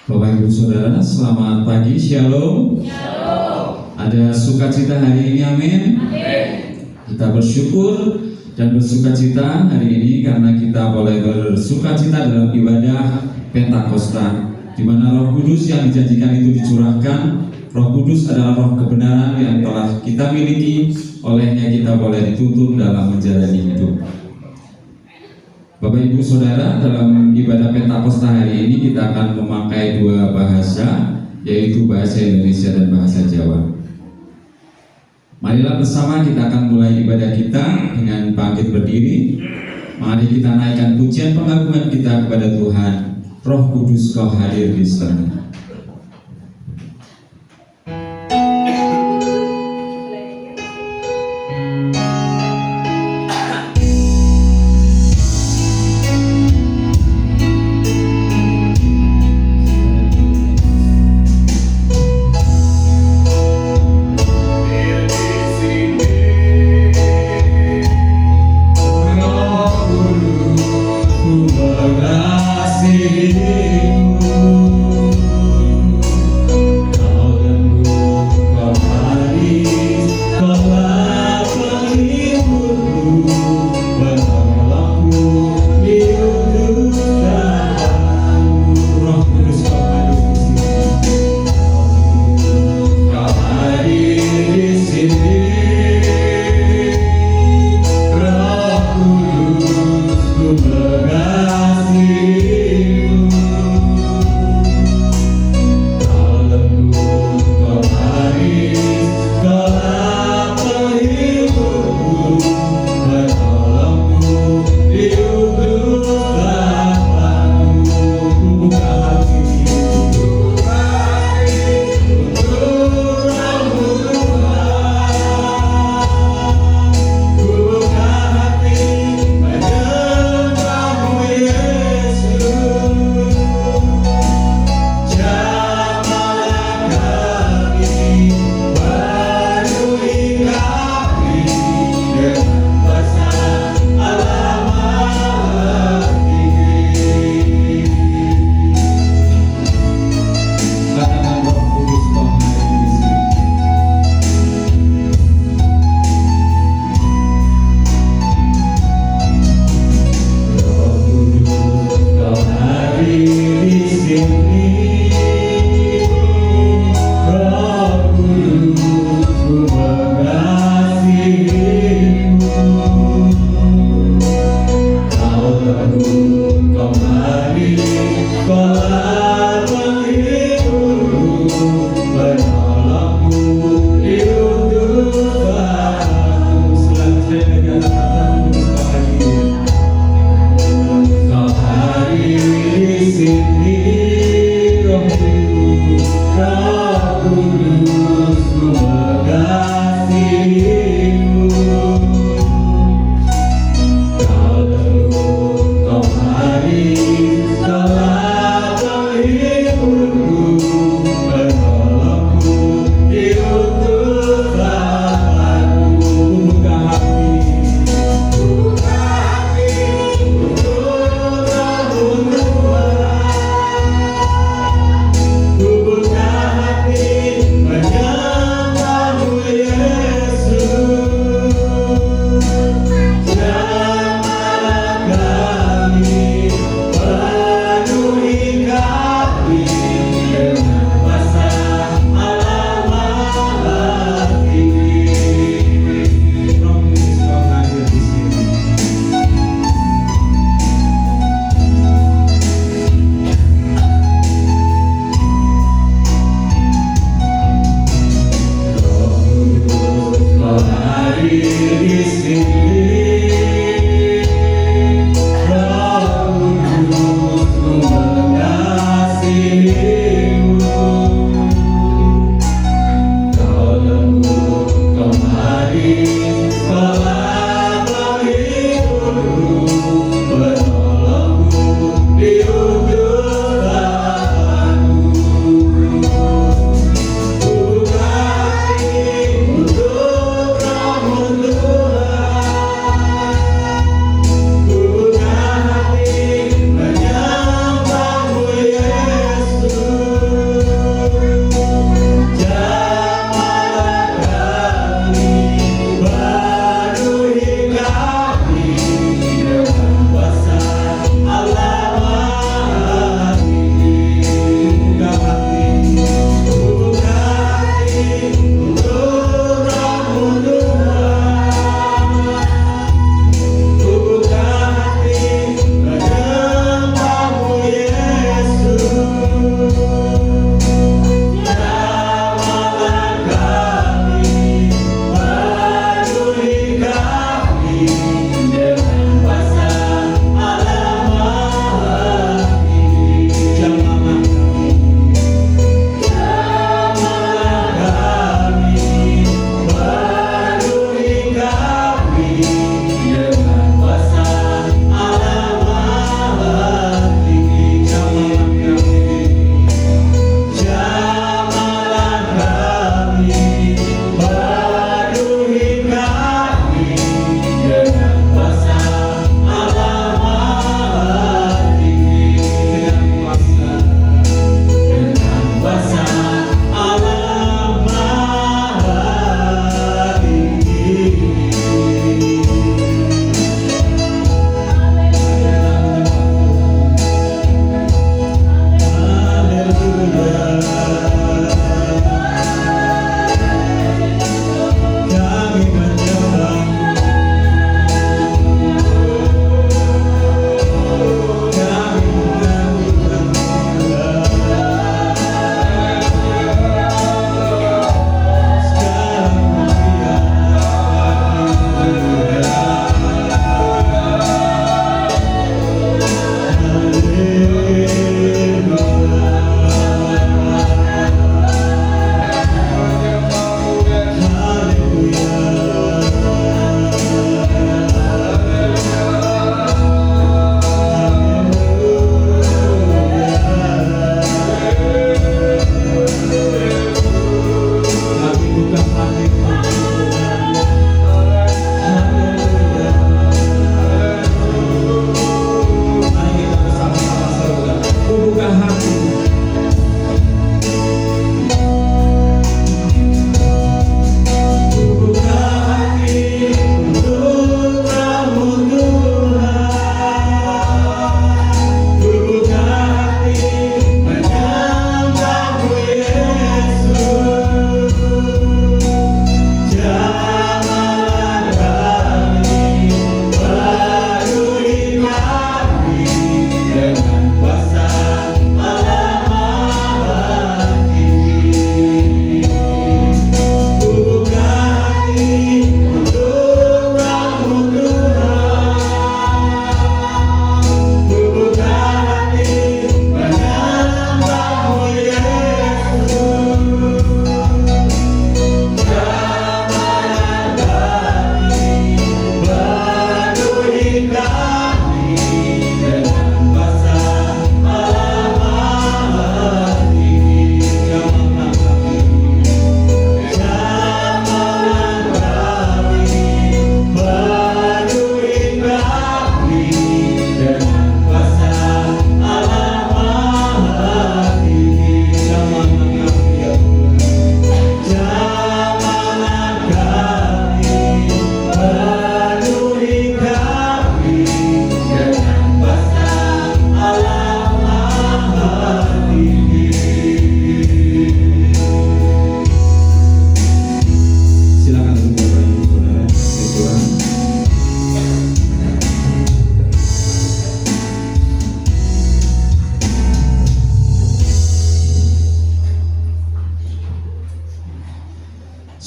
Bapak Ibu Saudara, selamat pagi, Shalom. Shalom. Ada sukacita hari ini, amin. Amin. Kita bersyukur dan bersukacita hari ini karena kita boleh bersukacita dalam ibadah Pentakosta, di mana Roh Kudus yang dijanjikan itu dicurahkan. Roh Kudus adalah roh kebenaran yang telah kita miliki, olehnya kita boleh dituntun dalam menjalani hidup. Bapak Ibu Saudara, dalam ibadah Pentakosta hari ini kita akan memakai dua bahasa, yaitu bahasa Indonesia dan bahasa Jawa. Marilah bersama kita akan mulai ibadah kita dengan bangkit berdiri. Mari kita naikkan pujian pengagungan kita kepada Tuhan. Roh Kudus, Kau hadir di sana.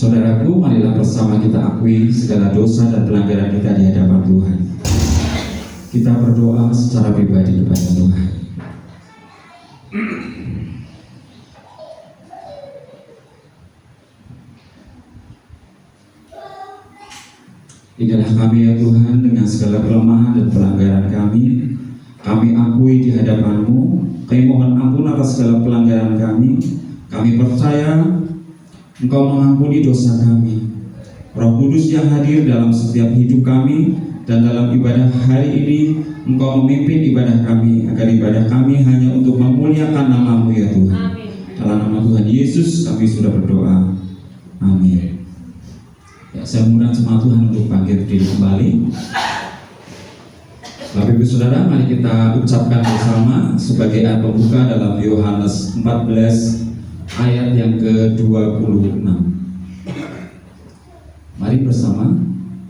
Saudaraku, marilah bersama kita akui segala dosa dan pelanggaran kita di hadapan Tuhan. Kita berdoa secara pribadi kepada Tuhan. Inilah kami ya Tuhan, dengan segala kelemahan dan pelanggaran kami akui di hadapan-Mu. Kami mohon ampun atas segala pelanggaran kami. Kami percaya Engkau mengampuni dosa kami. Roh Kudus yang hadir dalam setiap hidup kami dan dalam ibadah hari ini, Engkau memimpin ibadah kami, agar ibadah kami hanya untuk memuliakan nama-Mu ya Tuhan. Dalam nama Tuhan Yesus kami sudah berdoa. Amin. Ya, saya mengundang jemaat Tuhan untuk bangkit berdiri kembali. Bapak Ibu Saudara, mari kita ucapkan bersama sebagai ayat pembuka dalam Yohanes 14 ayat yang ke-26. Mari bersama.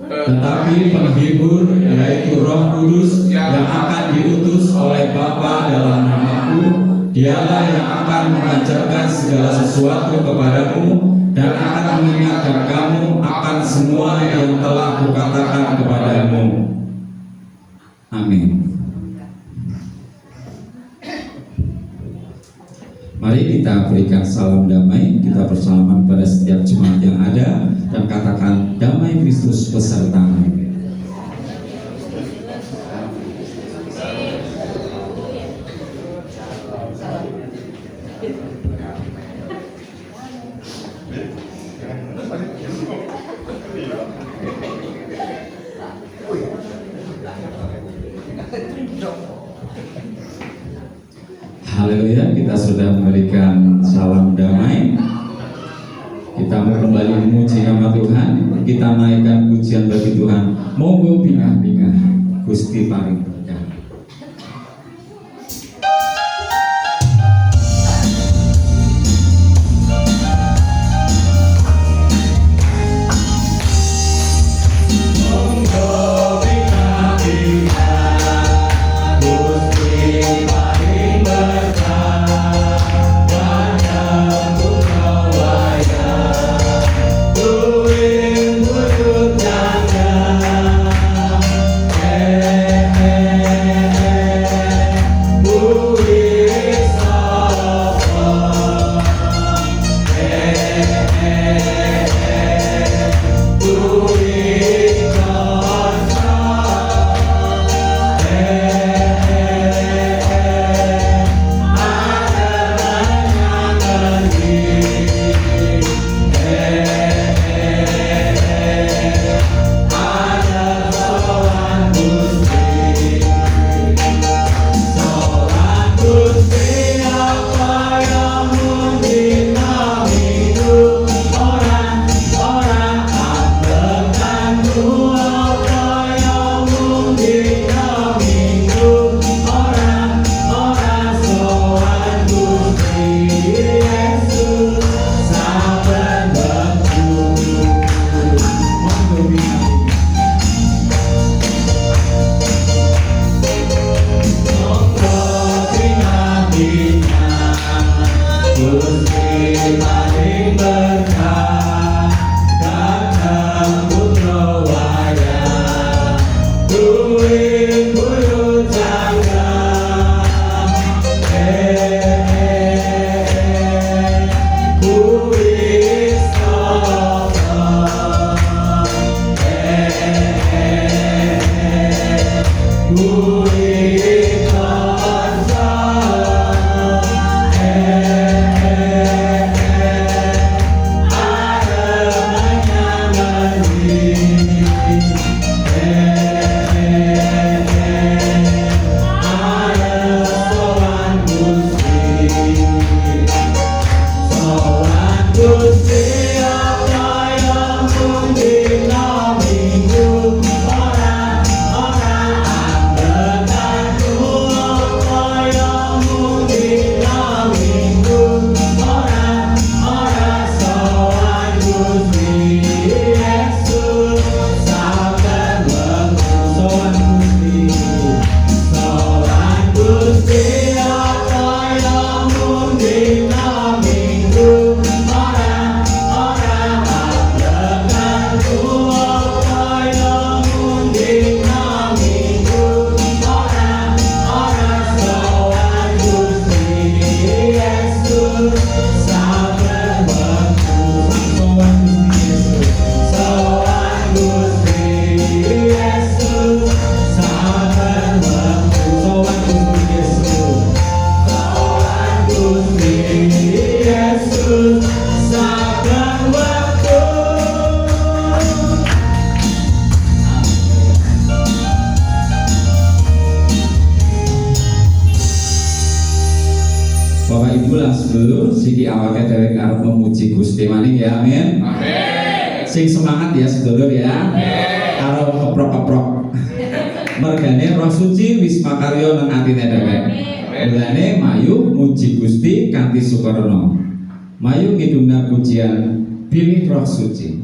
Tetapi penghibur, yaitu Roh Kudus yang akan diutus oleh Bapa dalam nama-Ku, Dialah yang akan mengajarkan segala sesuatu kepadamu dan akan mengingatkan kamu akan semua yang telah Kukatakan kepadamu. Amin. Mari kita berikan salam damai. Kita bersalaman pada setiap jemaat yang ada dan katakan damai Kristus besertamu. Haleluya, kita sudah memberikan salam damai. Kita mau kembali memuji nama Tuhan. Kita naikkan pujian bagi Tuhan. Monggo bingah-bingah Gusti paring berkah. Yeah. Bapak Ibu lan sedulur, siki awake dhewe arep memuji Gusti maning ya, amin. Amin. Sing semangat ya sedulur ya. Karo keprok-keprok. Mergane Roh Suci wis makarya nang atine dhewe. Mulane mayu muji Gusti kanthi sukarana. Mayu ngidungna pujian Pilih Roh Suci.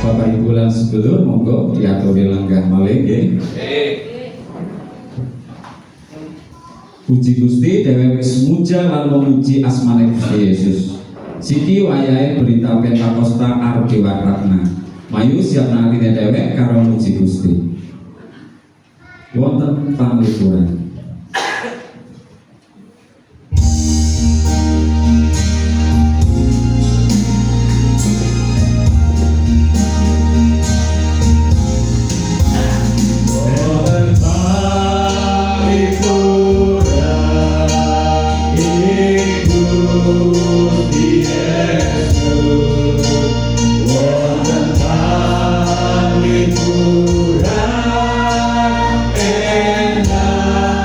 Bapak Ibu lan sedulur monggo diaturi lenggah malih nggih. Puji Gusti dhewe wis muja lan memuji asmane Gusti Yesus. Siki wayahe berita Pentakosta arep diwarakna. Mayu siap atine dhewe karo muji Gusti. Wonten pamituran. Lipuran enak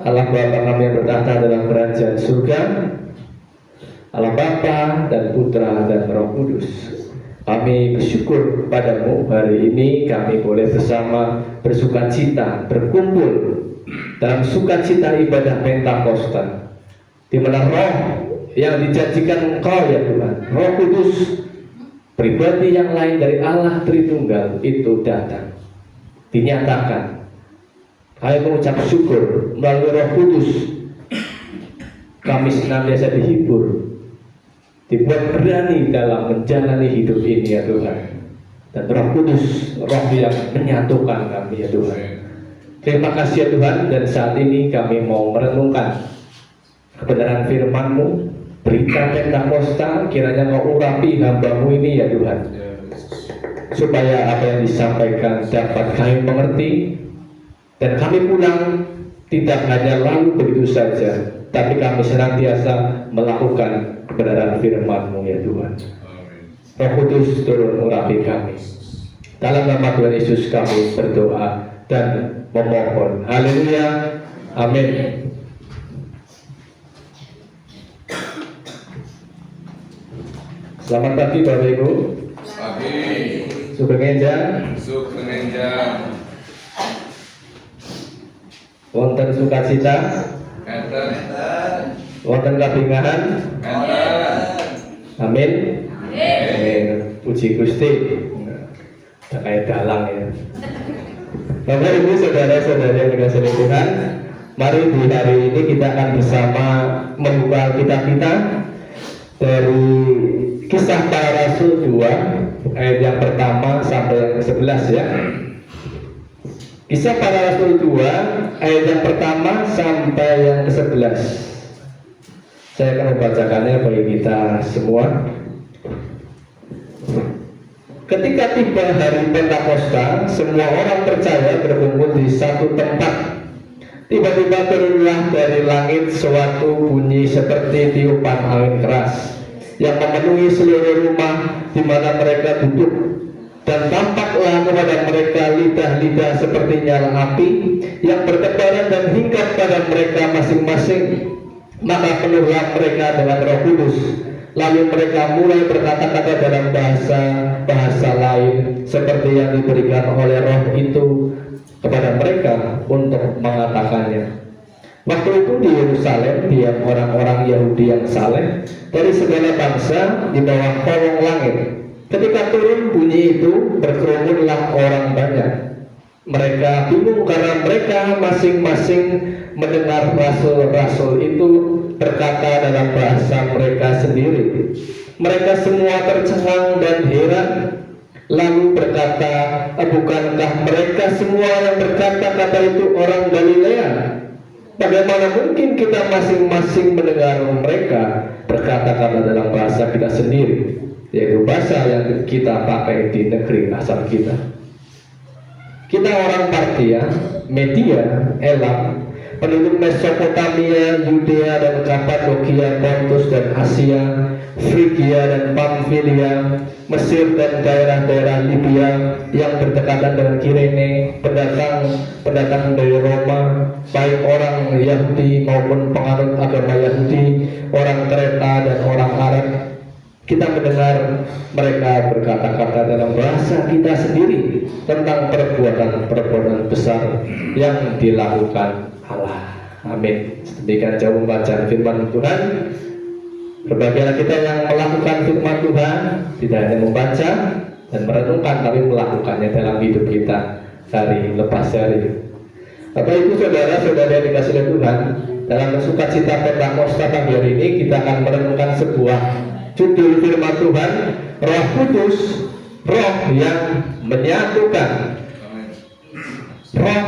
Allah Bapa kami yang bertahta dalam kerajaan surga, Allah Bapa dan Putra dan Roh Kudus, kami bersyukur padamu hari ini kami boleh bersama bersukacita, berkumpul dalam sukacita ibadah Pentakosta, di mana roh yang dijanjikan Engkau ya Tuhan, Roh Kudus, pribadi yang lain dari Allah Tritunggal itu datang, dinyatakan. Kami mengucap syukur melalui Roh Kudus, kami senantiasa dihibur, dibuat berani dalam menjalani hidup ini ya Tuhan. Dan Roh Kudus, Roh yang menyatukan kami ya Tuhan. Terima kasih ya Tuhan, dan saat ini kami mau merenungkan kebenaran firman-Mu, berita Pentakosta, kiranya Kau urapi hamba-Mu ini ya Tuhan, supaya apa yang disampaikan dapat kami mengerti, dan kami pulang tidak hanya lalu begitu saja, tapi kami senantiasa melakukan kebenaran firman-Mu ya Tuhan. Roh Kudus turun urapi kami. Dalam nama Tuhan Yesus kami berdoa dan memohon. Haleluya. Amin. Selamat pagi Bapak Ibu. Pagi. Sugeng Enjang. Sugeng Enjang. Wonten sukacita. Enten. Wonten kabingahan. Enten. Amin. Amin. Puji Gusti. Udah kayak dalang ya. Bapak Ibu saudara-saudara yang dikasihi Tuhan, mari di hari ini kita akan bersama membuka Alkitab kita dari Kisah Para Rasul 2 ayat yang pertama sampai yang ke-11 ya. Kisah Para Rasul 2 ayat yang pertama sampai yang ke-11. Saya akan membacakannya bagi kita semua. Ketika tiba hari Pentakosta, semua orang percaya berkumpul di satu tempat. Tiba-tiba turunlah dari langit suatu bunyi seperti tiupan angin keras yang memenuhi seluruh rumah di mana mereka duduk, dan tampaklah kepada mereka lidah-lidah seperti nyala api yang bertebaran dan hinggap pada mereka masing-masing. Maka penuhlah mereka dengan Roh Kudus. Lalu mereka mulai berkata-kata dalam bahasa lain seperti yang diberikan oleh Roh itu kepada mereka untuk mengatakannya. Waktu itu di Yerusalem diam orang-orang Yahudi yang saleh dari segala bangsa di bawah kolong langit. Ketika turun bunyi itu, berkerumunlah orang banyak. Mereka bingung karena mereka masing-masing mendengar rasul-rasul itu berkata dalam bahasa mereka sendiri. Mereka semua tercengang dan heran, lalu berkata, bukan Mereka semua yang berkata-kata itu orang Galilea. Bagaimana mungkin kita masing-masing mendengar mereka berkata-kata dalam bahasa kita sendiri, yaitu bahasa yang kita pakai di negeri asal kita. Kita orang Partia, Media, Elam, penduduk Mesopotamia, Yudea dan Kapadokia, Pontus dan Asia, Frigia dan Pamfilia, Mesir dan daerah-daerah Libya yang berdekatan dengan Kirene, pendatang dari Roma, baik orang Yahudi maupun penganut agama Yahudi, orang Kreta dan orang Arab. Kita mendengar mereka berkata-kata dalam bahasa kita sendiri tentang perbuatan-perbuatan besar yang dilakukan Allah. Amin. Demikian jauh membaca firman Tuhan. Berbahagialah kita yang melakukan firman Tuhan, tidak hanya membaca dan merenungkan, tapi melakukannya dalam hidup kita hari lepas hari. Bapak Ibu Saudara-saudara yang dikasihi oleh Tuhan, dalam sukacita Pentakosta pagi hari ini kita akan merenungkan sebuah judul firman Tuhan, Roh Kudus, Roh yang menyatukan. Roh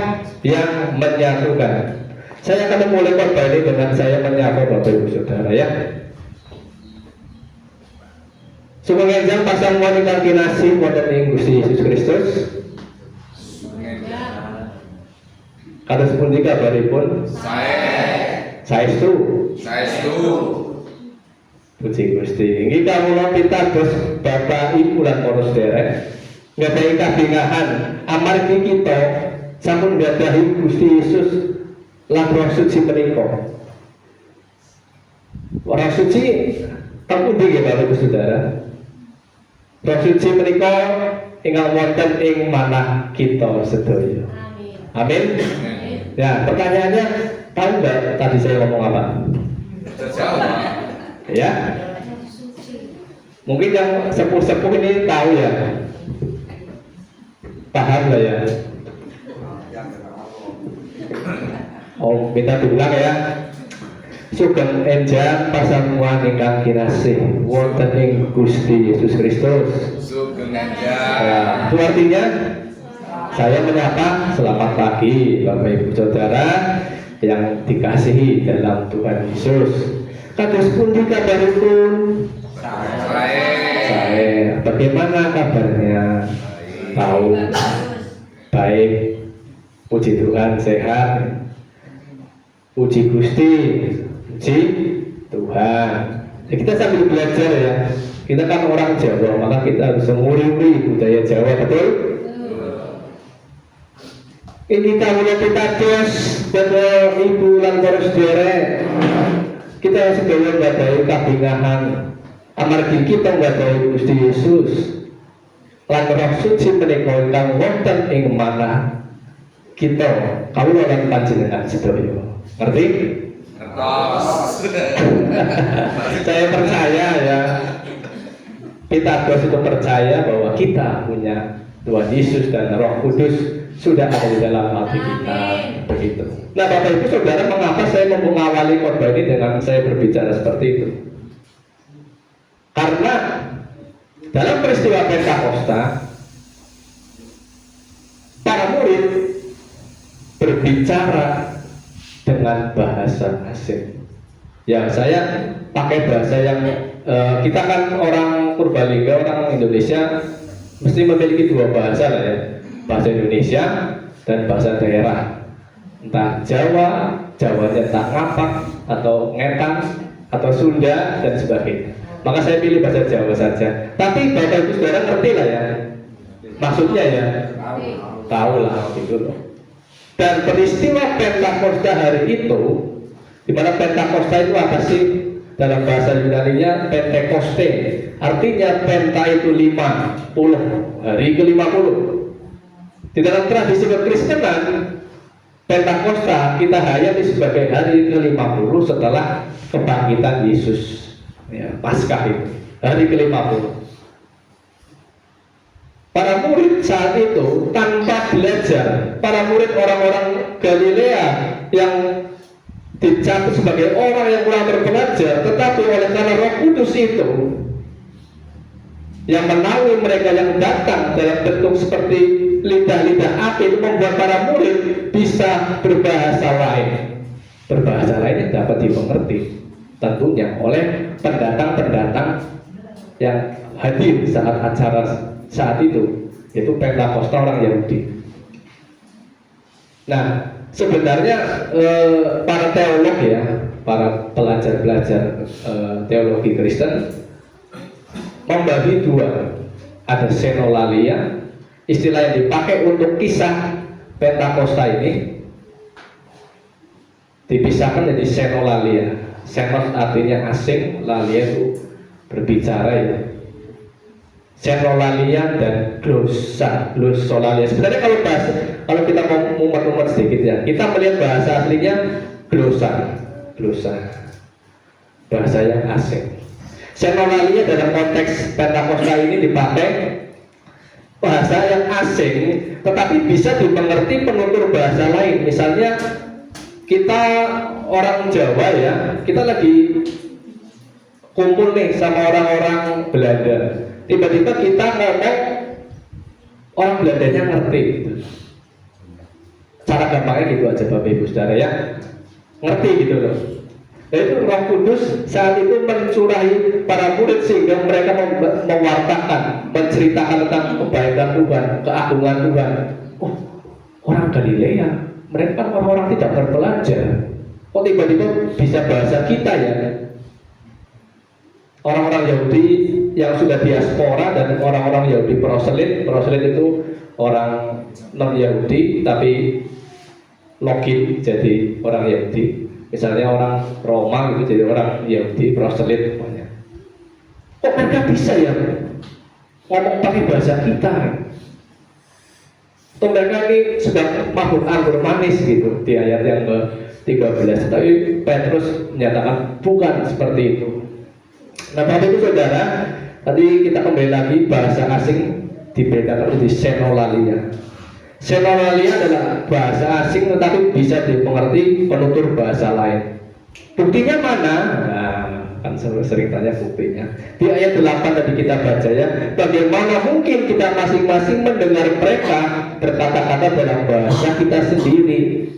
yang menyatukan. Saya akan memulai khotbah ini dengan saya menyapa Bapak Ibu Saudara ya. Sugeng enjang pasang wanita kinasih wonten ing Gusti Yesus Kristus. Kados pundi kabaripun? Saestu. Puji Gusti. Inggih kawula pitados Bapak Ibu lan para sedherek nggadhahi kabingahan amargi kita sampun nggadhahi Gusti Yesus lan Roh Suci menika. Roh Suci teng pundi nggih Bapak Ibu Saudara? Roh Suci menika ingkang wonten ing manah kita sedaya. Amin. Ya, pertanyaannya tahu nggak tadi saya ngomong apa? Terjawab. Ya, mungkin yang sepuh-sepuh ini tahu ya, paham lah ya. Oh, minta diulang ya. Sugeng enjang pasamuan ingkang kinasih wonten ing Gusti Yesus Kristus. Sugeng Ya, enjang. itu artinya saya menyapa selamat pagi Bapak Ibu Saudara yang dikasihi dalam Tuhan Yesus. Kados pundi kabaripun? Saya. Bagaimana kabarnya? Tahu. Baik. Puji Tuhan sehat. Puji Gusti. Puji Tuhan. Ya, kita sambil belajar ya. Kita kan orang Jawa, maka kita harus menguri-uri budaya Jawa, betul? Ini kawula pitados Bapak Ibu lan para sedherek. Kita sedaya nggadahi kabingahan amargi kita nggadahi Gusti Yesus lan Roh Suci menika ingkang wonten ing manah kita kawula lan panjenengan sedaya. Ngerti? Ngertos. Saya percaya ya, pitados itu percaya bahwa kita punya Tuhan Yesus dan Roh Kudus sudah ada di dalam hati kita. Begitu. Nah Bapak Ibu Saudara, mengapa saya mengawali khotbah ini dengan saya berbicara seperti itu? Karena dalam peristiwa Pentakosta, para murid berbicara dengan bahasa asing. Ya, saya pakai bahasa yang kita kan orang Purbalingga, orang Indonesia mesti memiliki dua bahasa lah ya, bahasa Indonesia dan bahasa daerah. Entah Jawa, Jawanya tak ngapak atau ngetang atau Sunda dan sebagainya. Maka saya pilih bahasa Jawa saja. Tapi Bapak Ibu Saudara ngerti lah ya, maksudnya ya, tahu lah gitu loh. Dan peristiwa Pentakosta hari itu, di mana Pentakosta itu apa sih? Dalam bahasa Yunani-nya Pentekoste, artinya Penta itu 50, hari ke-50. Di dalam tradisi kekristenan, Pentakosta kita hayati sebagai hari ke-50 setelah kebangkitan Yesus. Ya, Paskah itu, hari ke-50. Para murid saat itu tanpa belajar, para murid orang-orang Galilea yang dicap sebagai orang yang kurang terpelajar, tetapi oleh karena Roh Kudus itu yang menaungi mereka yang datang dalam bentuk seperti lidah-lidah api itu membuat para murid bisa berbahasa lain. Berbahasa lain yang dapat dimengerti tentunya oleh pendatang-pendatang yang hadir saat acara saat itu, yaitu Pentakosta orang Yahudi. Nah, sebenarnya para teolog ya, para pelajar-pelajar teologi Kristen membagi dua. Ada xenolalia, istilah yang dipakai untuk kisah Pentakosta ini dipisahkan jadi xenolalia. Xenos artinya asing, lalia itu berbicara ya. Xenolalia dan glossolalia. Sebenarnya kalau kita mau mumet-mumet sedikit ya, kita melihat bahasa aslinya glossa, bahasa yang asing. Xenolalia dalam konteks Pentakosta ini dipakai bahasa yang asing, tetapi bisa dimengerti penutur bahasa lain. Misalnya kita orang Jawa ya, kita lagi kumpul nih sama orang-orang Belanda. Tiba-tiba kita ngomong, orang Belandanya ngerti gitu. Cara gampangnya gitu aja Bapak Ibu Saudara ya, ngerti gitu loh. Nah, itu Roh Kudus saat itu mencurahi para murid sehingga mereka mewartakan, menceritakan tentang kebaikan Tuhan, keagungan Tuhan. Oh, orang Galilea, mereka kan orang-orang tidak terpelajar. Kok tiba-tiba bisa bahasa kita ya? Orang-orang Yahudi yang sudah diaspora dan orang-orang Yahudi proselit itu orang non Yahudi tapi login jadi orang Yahudi. Misalnya orang Roma gitu jadi orang Yahudi proselit semuanya. Kok mereka bisa ya ngomong pakai bahasa kita? Atau mereka ini sedang mabuk anggur manis gitu di ayat yang ke-13. Tapi Petrus menyatakan bukan seperti itu. Nah, Bapak Ibu Saudara, tadi kita kembali lagi bahasa asing dibedakan menjadi xenolalia. Xenolalia adalah bahasa asing tetapi bisa dimengerti penutur bahasa lain. Buktinya mana? Nah, kan sering tanya buktinya. Di ayat 8 tadi kita baca ya, bagaimana mungkin kita masing-masing mendengar mereka berkata-kata dalam bahasa kita sendiri,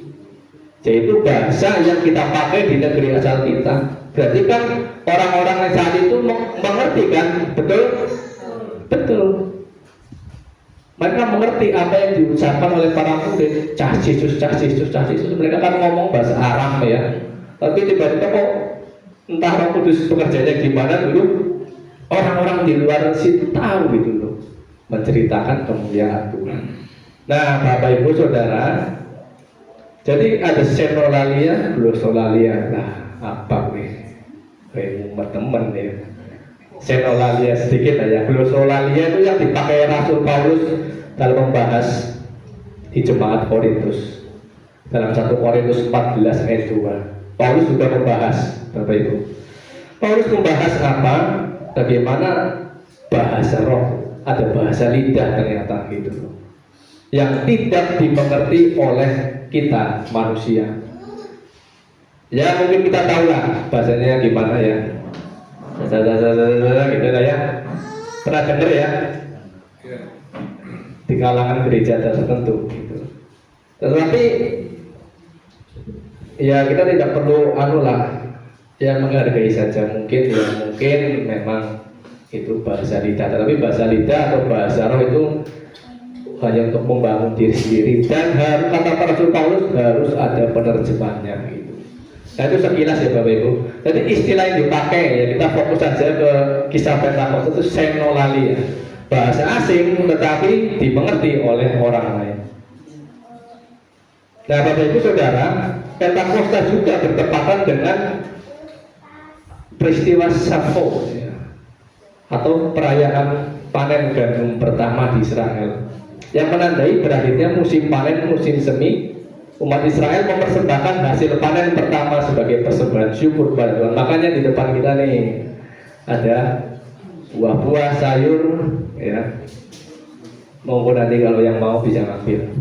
yaitu bahasa yang kita pakai di negeri asal kita. Berarti kan orang-orang yang saat itu mengerti kan? Betul? Betul. Mereka mengerti apa yang diucapkan oleh para murid. Cah Yesus. Mereka kan ngomong bahasa Aram ya. Tapi tiba-tiba kok entah Roh Kudus bekerjanya gimana dulu, orang-orang di luar situ tahu gitu loh, menceritakan kemuliaan Tuhan. Nah, Bapak Ibu Saudara, jadi ada xenolalia, glossolalia. Nah, apa nih? Teman ya. Xenolalia sedikit aja. Glossolalia itu yang dipakai Rasul Paulus dalam membahas di jemaat Korintus. Dalam 1 Korintus 14 ayat 2. Paulus juga membahas, Bapak Ibu. Paulus membahas apa? Bagaimana bahasa roh, ada bahasa lidah ternyata gitu. Yang tidak dimengerti oleh kita manusia. Ya mungkin kita tahu lah bahasanya gimana ya. Gitu lah ya. Pernah dengar ya? Di kalangan gereja tertentu gitu. Tetapi ya kita tidak perlu ya menghargai saja. Mungkin memang itu bahasa lidah. Tetapi bahasa lidah atau bahasa roh itu hanya untuk membangun diri sendiri. Dan kata Rasul Paulus harus ada penerjemahnya gitu. Nah itu sekilas ya Bapak Ibu. Jadi istilah yang dipakai ya, kita fokus saja ke kisah Pentakosta itu xenolalia, bahasa asing tetapi dimengerti oleh orang lain. Nah Bapak Ibu Saudara, Pentakosta juga bertepatan dengan peristiwa Safo ya, atau perayaan panen gandum pertama di Israel, yang menandai berakhirnya musim panen, musim semi. Umat Israel mempersembahkan hasil panen pertama sebagai persembahan syukur kepada Tuhan. Makanya di depan kita nih ada buah-buah, sayur, ya. Monggo nanti kalau yang mau bisa ngambil.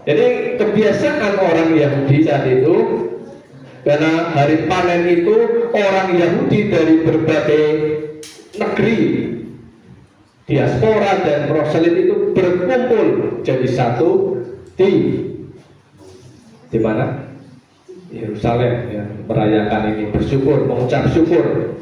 Jadi kebiasaan orang Yahudi saat itu, karena hari panen itu orang Yahudi dari berbagai negeri diaspora dan proselit itu berkumpul jadi satu di mana? Yerusalem, ya, merayakan ini, bersyukur, mengucap syukur.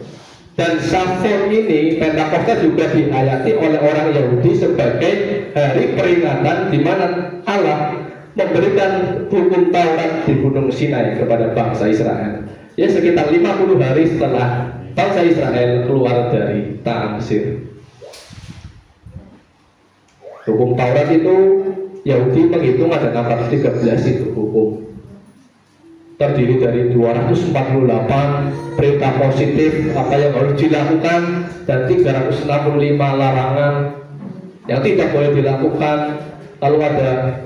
Dan Syafon ini, Pentakosta juga dihayati oleh orang Yahudi sebagai hari peringatan di mana Allah memberikan hukum Taurat di Gunung Sinai kepada bangsa Israel. Ya, sekitar 50 hari setelah bangsa Israel keluar dari tanah Mesir. Hukum Taurat itu Yahudi menghitung ada 613 itu hukum. Terdiri dari 248 perintah positif apa yang harus dilakukan dan 365 larangan yang tidak boleh dilakukan. Lalu ada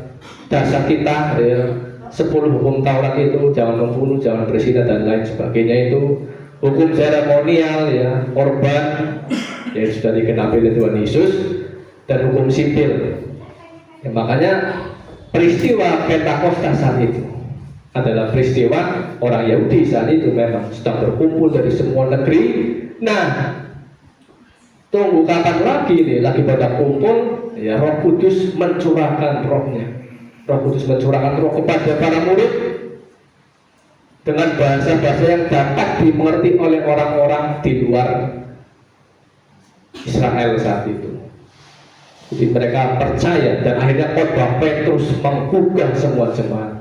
dasar kita ya, 10 hukum Taurat itu, jangan membunuh, jangan berzina dan lain sebagainya. Itu hukum seremonial ya, korban yang sudah digenapi oleh Tuhan Yesus, dan hukum sipil ya, makanya peristiwa Pentakosta saat itu adalah peristiwa orang Yahudi saat itu memang sedang berkumpul dari semua negeri. Nah, tunggu kapan lagi nih, lagi pada kumpul ya, Roh Kudus mencurahkan rohnya. Roh Kudus mencurahkan roh kepada para murid dengan bahasa-bahasa yang dapat dimengerti oleh orang-orang di luar Israel saat itu. Jadi mereka percaya dan akhirnya khotbah Petrus menggugah semua jemaat.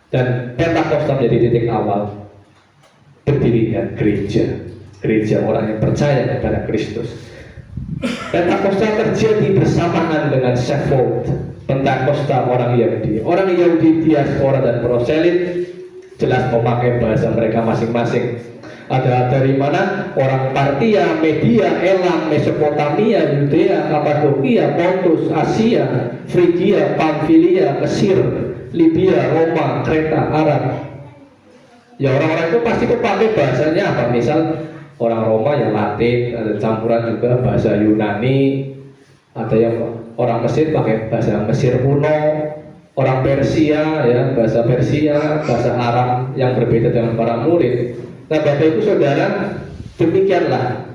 Dan Pentakosta menjadi titik awal berdirinya gereja orang yang percaya kepada Kristus. Pentakosta terjadi bersamaan dengan Shavuot, Pentakosta orang Yahudi diaspora dan proselit jelas memakai bahasa mereka masing-masing. Ada dari mana? Orang Partia, Media, Elam, Mesopotamia, Yudea, Kapadokia, Pontus, Asia, Frigia, Pamfilia, Mesir, Libya, Roma, Kreta, Arab. Ya, orang-orang itu pasti pakai bahasanya apa? Misal orang Roma ya Latin, ada campuran juga bahasa Yunani, ada yang orang Mesir pakai bahasa Mesir kuno, orang Persia ya bahasa Persia, bahasa Arab yang berbeda dengan para murid. Nah, Bapak Ibu Saudara, demikianlah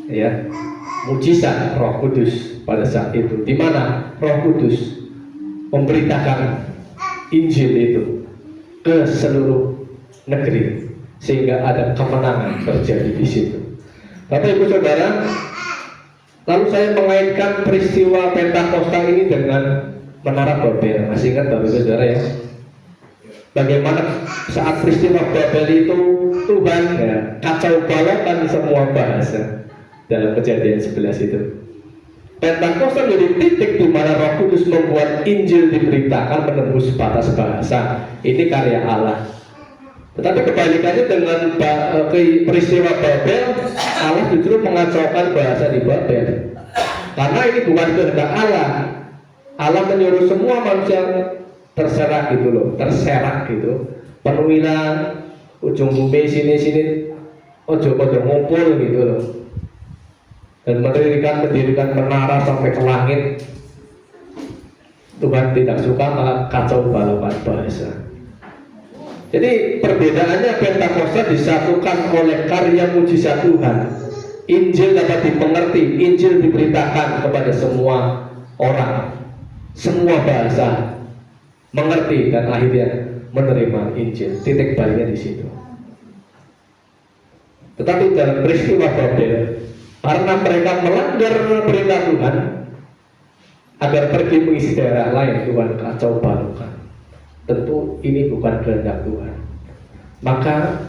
ya mujizat Roh Kudus pada saat itu, di mana Roh Kudus memberitakan Injil itu ke seluruh negeri sehingga ada kemenangan terjadi di situ. Bapak Ibu Saudara, lalu saya mengaitkan peristiwa Pentakosta ini dengan Menara Babel. Masih ingat Bapak Ibu Saudara ya? Bagaimana saat peristiwa Babel itu Tuhan ya, kacau balaukan semua bahasa dalam Kejadian 11 itu. Pentakosta menjadi titik di mana Roh Kudus membuat Injil diberitakan menembus batas bahasa. Ini karya Allah. Tetapi kebalikannya dengan peristiwa Babel, Allah justru mengacaukan bahasa di Babel. Karena ini bukan kehendak Allah. Allah menyuruh semua manusia terserak gitu loh, terserak gitu. Penuhilah ujung bumi sini ojo ngumpul gitu loh. Dan mendirikan menara sampai ke langit. Tuhan tidak suka, malah kacau balaukan bahasa. Jadi perbedaannya Pentakosta disatukan oleh karya mujizat Tuhan. Injil dapat dimengerti, Injil diberitakan kepada semua orang, semua bahasa mengerti dan akhirnya menerima Injil. Titik baliknya di situ. Tetapi dalam peristiwa Babel, karena mereka melanggar perintah Tuhan agar pergi mengisi daerah lain, Tuhan kacau balaukan. Tentu ini bukan kehendak Tuhan. Maka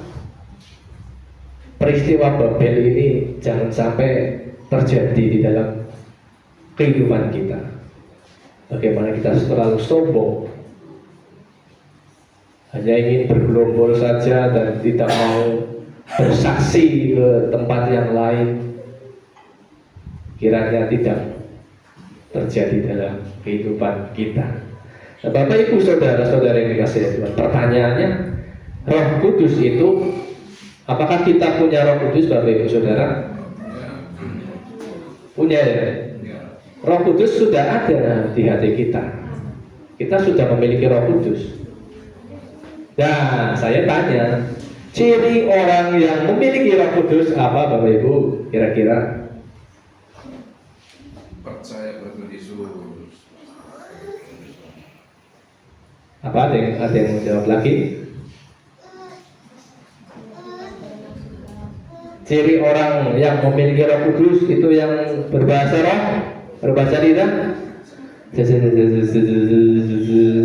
peristiwa Babel ini jangan sampai terjadi di dalam kehidupan kita. Bagaimana kita terlalu sombong, hanya ingin bergerombol saja dan tidak mau bersaksi ke tempat yang lain. Kiranya tidak terjadi dalam kehidupan kita. Nah, Bapak Ibu Saudara-saudara yang dikasihi Tuhan, pertanyaannya, Roh Kudus itu, apakah kita punya Roh Kudus, Bapak Ibu Saudara? Punya ya? Roh Kudus sudah ada di hati kita. Kita sudah memiliki Roh Kudus. Nah, saya tanya, ciri orang yang memiliki Roh Kudus apa, Bapak Ibu? Kira-kira Apa ada yang mau jawab lagi? Ciri orang yang memiliki Roh Kudus itu yang berbahasa roh, berbahasa lidah,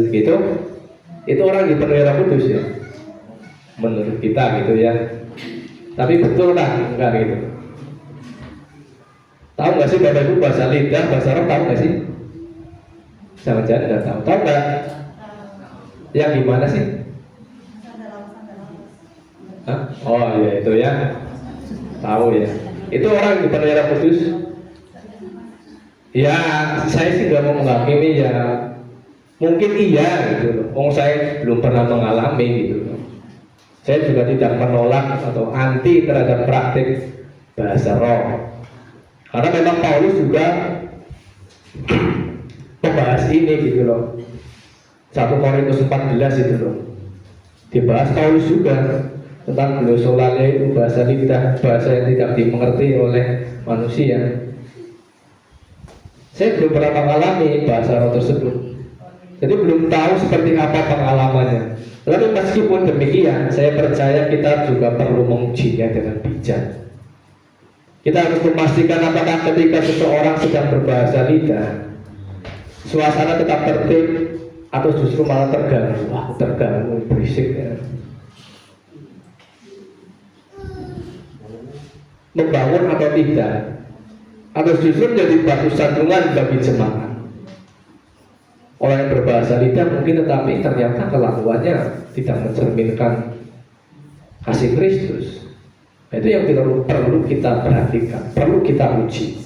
gitu. Itu orang dipenuhi Roh Kudus ya, menurut kita gitu ya. Tapi betul kan? Enggak gitu. Tahu nggak sih Bapak Ibu bahasa lidah, bahasa roh tahu nggak sih? Jangan-jangan nggak tahu. Tahu nggak? Yang gimana sih? Hah? Oh iya itu ya. Tahu ya. Itu orang dipenuhi Roh Kudus. Ya, saya sih nggak mau menghakimi ya. Mungkin iya gitu loh. Oh, saya belum pernah mengalami gitu loh. Saya juga tidak menolak atau anti terhadap praktik bahasa roh. Karena memang Paulus juga membahas ini gitu loh. 1 Korintus 14 itu loh. Dibahas Paulus juga tentang glosolalia itu, bahasa lidah, bahasa yang tidak dimengerti oleh manusia. Saya belum pernah mengalami bahasa roh tersebut, jadi belum tahu seperti apa pengalamannya. Tapi meskipun demikian, saya percaya kita juga perlu mengujinya dengan bijak. Kita harus memastikan apakah ketika seseorang sedang berbahasa lidah, suasana tetap tertib atau justru malah terganggu. Wah, terganggu, berisik ya. Membangun atau tidak, atau justru menjadi batu sandungan bagi jemaat. Orang yang berbahasa lidah mungkin, tetapi ternyata kelakuannya tidak mencerminkan kasih Kristus. Itu yang perlu kita perhatikan, perlu kita uji.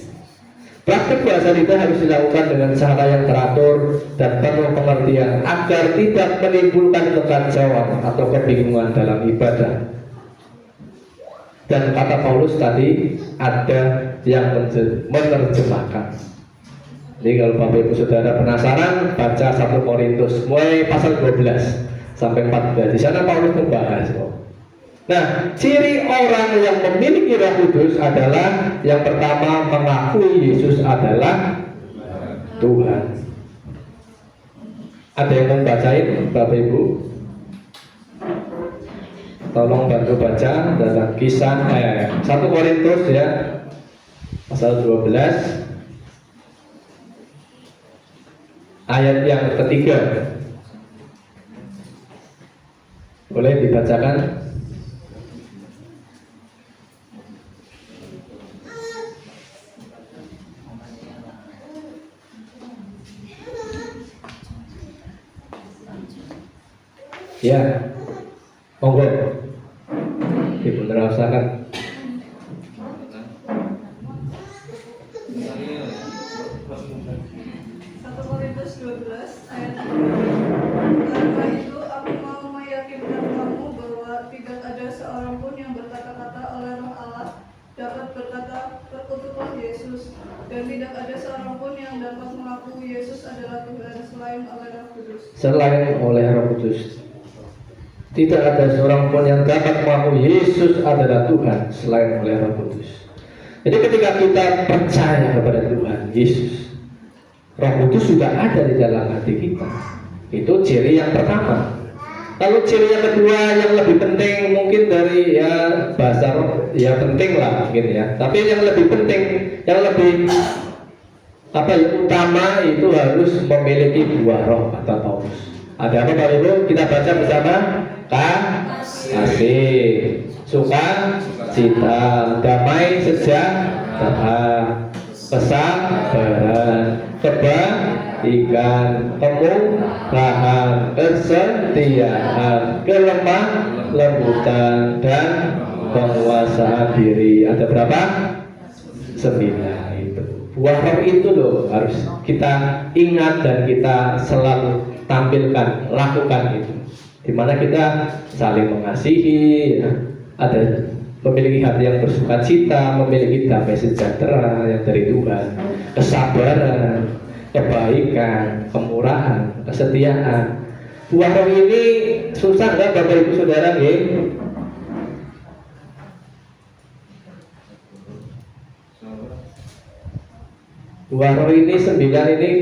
Praktik bahasa lidah harus dilakukan dengan cara yang teratur dan penuh pengertian agar tidak menimbulkan kekacauan atau kebingungan dalam ibadah. Dan kata Paulus tadi, ada yang menerjemahkan. Jadi kalau Bapak Ibu Saudara penasaran, baca 1 Korintus mulai pasal 12 sampai 14. Di sana Paulus membahas. Nah, ciri orang yang memiliki Roh Kudus adalah yang pertama, mengakui Yesus adalah Tuhan. Ada yang mau bacain, Bapak Ibu? Tolong bantu baca dalam kisah 1 Korintus ya, pasal 12 ayat yang ketiga. Boleh dibacakan? Ya, monggo. Ibu merasakan. 1 Korintus 12 ayat 6. Karena itu aku mau meyakinkan kamu bahwa tidak ada seorang pun yang berkata-kata oleh Roh Allah dapat berkata terkutuklah Yesus, dan tidak ada seorang pun yang dapat mengaku Yesus adalah Tuhan selain oleh Roh Kudus. Selain oleh Roh Kudus. Tidak ada seorang pun yang dapat mengaku Yesus adalah Tuhan selain oleh Roh Kudus. Jadi ketika kita percaya kepada Tuhan Yesus, Roh Kudus sudah ada di dalam hati kita. Itu ciri yang pertama. Lalu ciri yang kedua yang lebih penting mungkin dari ya bahasa roh, ya penting lah mungkin ya. Tapi yang lebih penting, yang lebih utama itu harus memiliki buah roh kata Paulus. Ada apa Bapak Ibu? Kita baca bersama. Kasih, suka, cita, damai, sejahtera, kesabaran, kebaikan, kemurahan, kesetiaan, kelemah lembutan, dan penguasaan diri. Ada berapa? 9 itu. Buah roh itu loh harus kita ingat dan kita selalu tampilkan, lakukan itu. Dimana kita saling mengasihi, ya. Ada memiliki hati yang bersukacita, memiliki damai sejahtera yang dari Tuhan, kesabaran, kebaikan, kemurahan, kesetiaan. Buah roh ini susah nggak Bapak Ibu Saudara? Buah roh ini 9 ini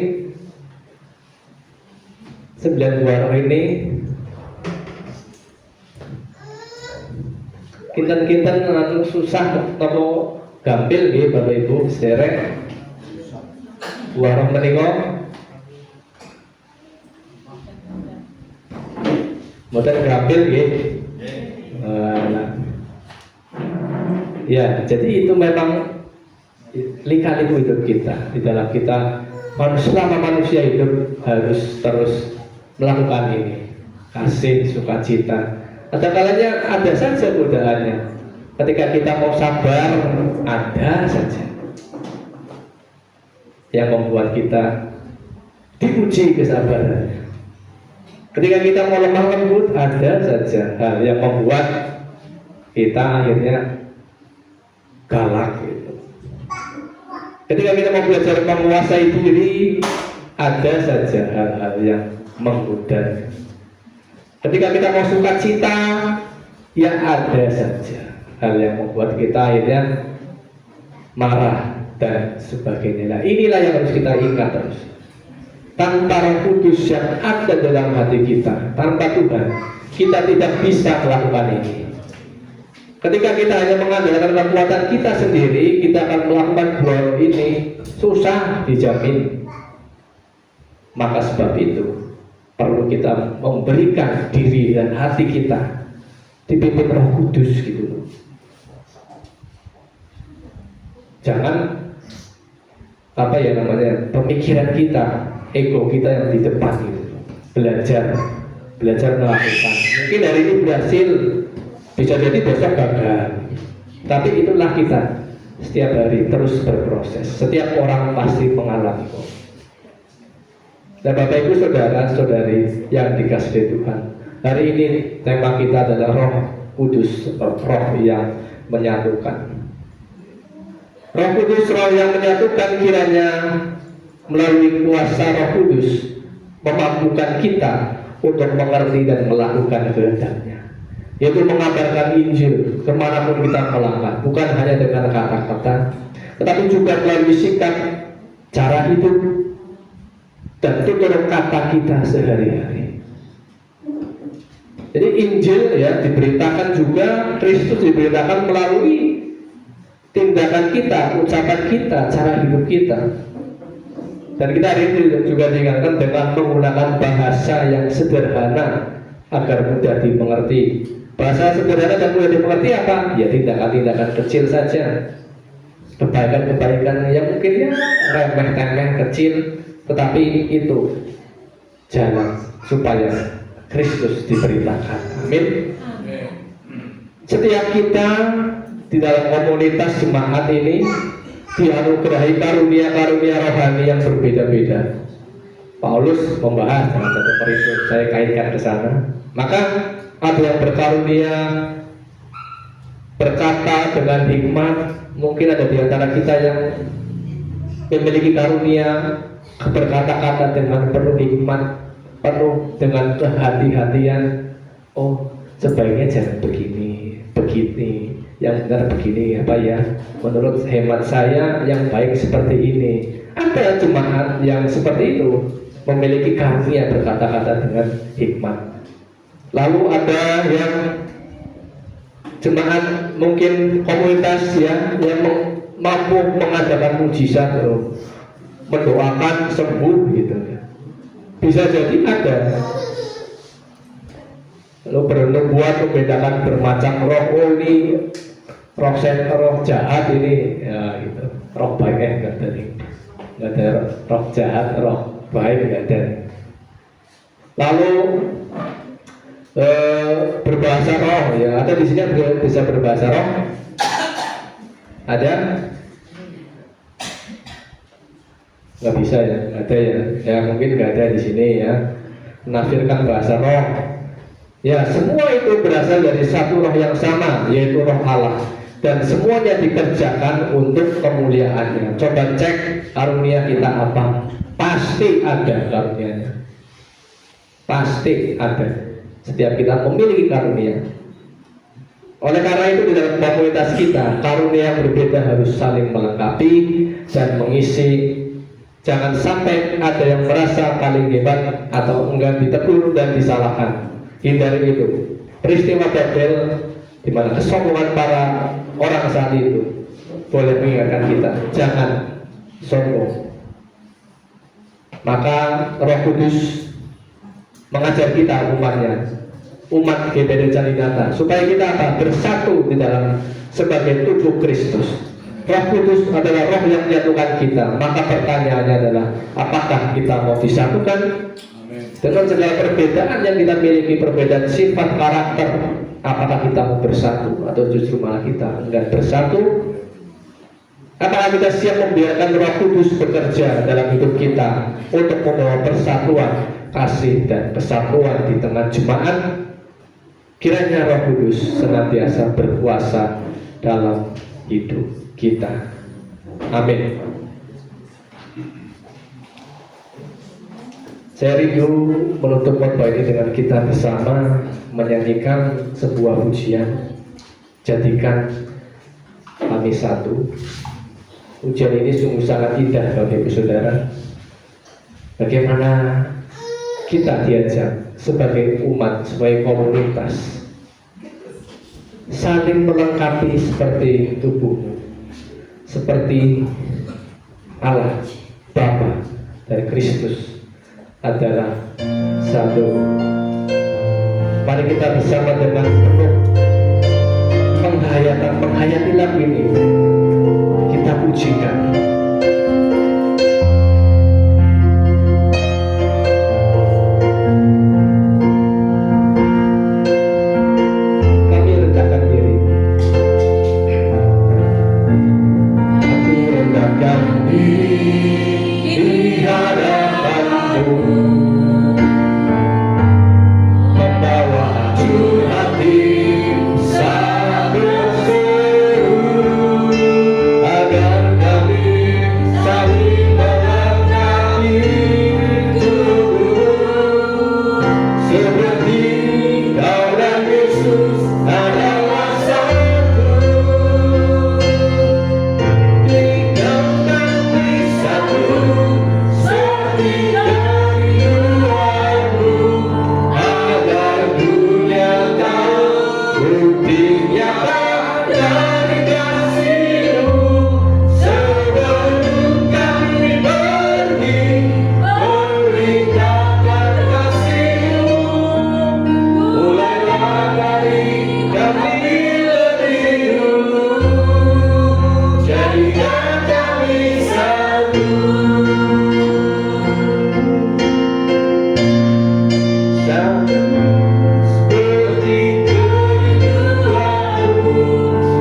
9 buah roh ini kinten-kinten anu susah nopo gampil nggih Bapak Ibu sederek. Buah roh menika mboten gampil nggih. Ya, jadi itu memang lika-liku hidup kita. Di dalam kita selama manusia hidup harus terus melakukan ini, kasih, sukacita. Ada kalanya ada saja godaannya. Ketika kita mau sabar, ada saja yang membuat kita diuji kesabarannya. Ketika kita mau lemah lembut, ada saja hal yang membuat kita akhirnya galak gitu. Ketika kita mau belajar menguasai diri, ada saja hal-hal yang menggoda. Ketika kita mau sukacita, ya ada saja hal yang membuat kita akhirnya marah dan sebagainya. Nah, inilah yang harus kita ingat terus. Tanpa Roh Kudus yang ada dalam hati kita, tanpa Tuhan, kita tidak bisa melakukan ini. Ketika kita hanya mengandalkan kekuatan kita sendiri, kita akan melakukan dua ini susah dijamin. Maka sebab itu perlu kita memberikan diri dan hati kita dipimpin Roh Kudus gitu. Jangan apa ya namanya pemikiran kita, ego kita yang di depan gitu. Belajar melakukan. Mungkin hari ini berhasil, bisa jadi besok gagal. Tapi itulah kita setiap hari terus berproses. Setiap orang pasti mengalami kok. Dan Bapak Ibu saudara-saudari yang dikasihi Tuhan, hari ini tema kita adalah Roh Kudus, roh yang menyatukan. Roh Kudus, roh yang menyatukan, kiranya melalui kuasa Roh Kudus memampukan kita untuk mengerti dan melakukan kehendaknya, yaitu mengabarkan Injil kemanapun kita melangkah, bukan hanya dengan kata-kata, tetapi juga melalui sikap, cara hidup, dan tutur kata kita sehari-hari. Jadi Injil ya diberitakan juga, Kristus diberitakan melalui tindakan kita, ucapan kita, cara hidup kita. Dan kita hari ini juga diingatkan dengan menggunakan bahasa yang sederhana agar mudah dimengerti. Bahasa sederhana dan mudah dimengerti apa? Ya tindakan-tindakan kecil saja, kebaikan-kebaikan yang mungkin ya remeh-temeh kecil, tetapi itu jalan supaya Kristus diberitakan. Amin. Setiap kita di dalam komunitas jemaat ini dianugerahi karunia-karunia rohani yang berbeda-beda. Paulus membahas dalam 1 Korintus, saya kaitkan ke sana. Maka ada yang berkarunia berkata dengan hikmat. Mungkin ada di antara kita yang memiliki karunia berkata-kata dengan penuh hikmat, penuh dengan kehati-hatian. Oh, sebaiknya jangan begini, begini. Yang benar begini apa ya, menurut hemat saya yang baik seperti ini. Ada jemaat yang seperti itu, memiliki karunia berkata-kata dengan hikmat. Lalu ada yang jemaat mungkin komunitas ya yang mampu mengadakan mujizat, mendoakan sembuh gitu ya. Bisa jadi ada. Lalu bernubuat membedakan bermacam roh. Oh ini roh setan, roh jahat ini ya gitu. Roh baik enggak ada roh jahat, roh baik enggak ada. Lalu berbahasa roh ya, ada di sini bisa berbahasa roh. Ada? Nggak bisa ya, ada ya. Ya mungkin nggak ada di sini ya. Menafsirkan bahasa roh. Ya, semua itu berasal dari satu roh yang sama, yaitu roh Allah. Dan semuanya dikerjakan untuk kemuliaannya. Coba cek karunia kita apa. Pasti ada karunianya. Pasti ada. Setiap kita memiliki karunia. Oleh karena itu di dalam komunitas kita, karunia yang berbeda harus saling melengkapi dan mengisi Jangan sampai ada yang merasa paling hebat atau enggan ditegur dan disalahkan. Hindari itu. Peristiwa Babel di mana kesombongan para orang saat itu boleh mengingatkan kita, jangan sombong. Maka Roh Kudus mengajar kita umatnya, umat GBD Caninata, supaya kita apa? Bersatu di dalam sebagai tubuh Kristus. Roh Kudus adalah roh yang menyatukan kita. Maka pertanyaannya adalah, apakah kita mau disatukan dengan segala perbedaan yang kita miliki, perbedaan sifat karakter? Apakah kita mau bersatu atau justru malah kita enggak bersatu? Apakah kita siap membiarkan Roh Kudus bekerja dalam hidup kita untuk membawa persatuan, kasih dan persatuan di tengah jemaat? Kiranya Roh Kudus senantiasa berkuasa dalam hidup kita. Amin. Saya rindu menutup khotbah ini dengan kita bersama menyanyikan sebuah pujian, Jadikan Kami Satu. Pujian ini sungguh sangat indah Bapak Ibu Saudara. Bagaimana kita diajak sebagai umat, sebagai komunitas saling melengkapi seperti tubuhmu, seperti Allah Bapa dari Kristus adalah satu. Mari kita bersama dengan penuh menghayati lagu ini, kita pujikan. Kami rendahkan diri. Kami rendahkan diri di hadapan-Mu, membawa hancur hati sambil seru, agar kami saling melengkapi tubuh, seperti Kau dan Yesus adalah satu. Jadikan kami satu, seperti kerinduan-Mu, agar dunia tahu bukti nyata dari kasih-Mu. Sebelum kami pergi memberitakan kasih-Mu, mulailah dari kami lebih dulu. Jadikan kami satu. Satu seperti kerinduan-Mu,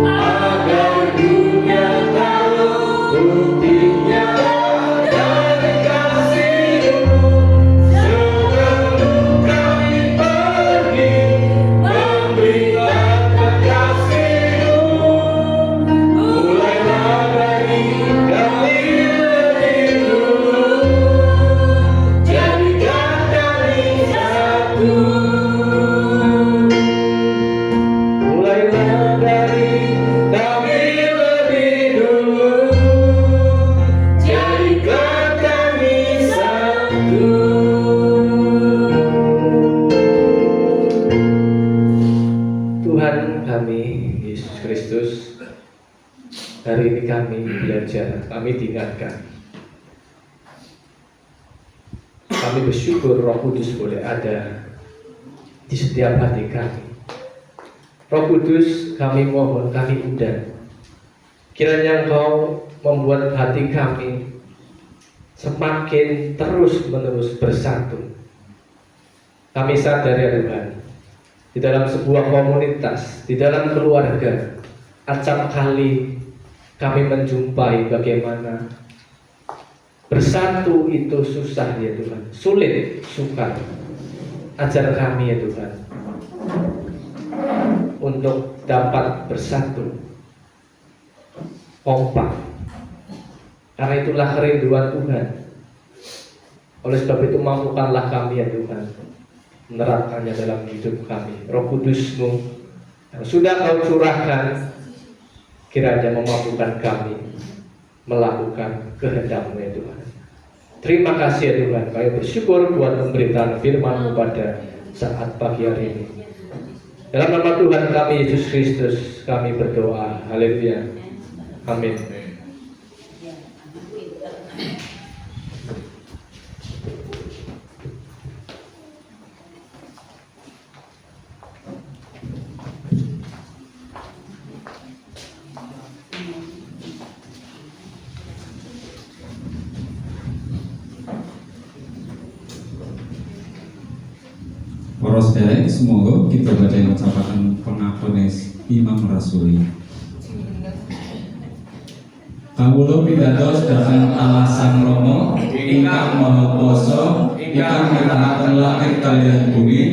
agar dunia tahu bukti nyata dari kasih-Mu. Sebelum kami pergi memberitakan kasih-Mu, mulailah dari kami lebih dulu. Jadikan kami satu. Mulailah dari kami lebih dulu. Jadikan kami satu. Tuhan kami Yesus Kristus, hari ini kami belajar, kami diingatkan. Kami bersyukur Roh Kudus boleh ada di setiap hati kami. Roh Kudus, kami mohon, kami undang, kiranya Engkau membuat hati kami semakin terus-menerus bersatu. Kami sadar ya Tuhan, di dalam sebuah komunitas, di dalam keluarga, acap kali kami menjumpai bagaimana bersatu itu susah ya Tuhan, sulit, sukar. Ajar kami ya Tuhan untuk dapat bersatu, kompak. Karena itulah kerinduan Tuhan. Oleh sebab itu mampukanlah kami ya Tuhan menerapkannya dalam hidup kami. Roh Kudus-Mu yang sudah Kau curahkan, kiranya memampukan kami melakukan kehendak-Mu ya Tuhan. Terima kasih ya Tuhan, kami bersyukur buat pemberitaan firman pada saat pagi hari ini. Dalam nama Tuhan kami Yesus Kristus kami berdoa. Haleluya. Amin. Para sedherek, semoga kita badhe ngucapaken pengakuan Imam Rasuli. Kawula pitados dhateng Allah Sang Rama ingkang Maha Kuwasa, ingkang nyiptakaken langit kaliyan bumi,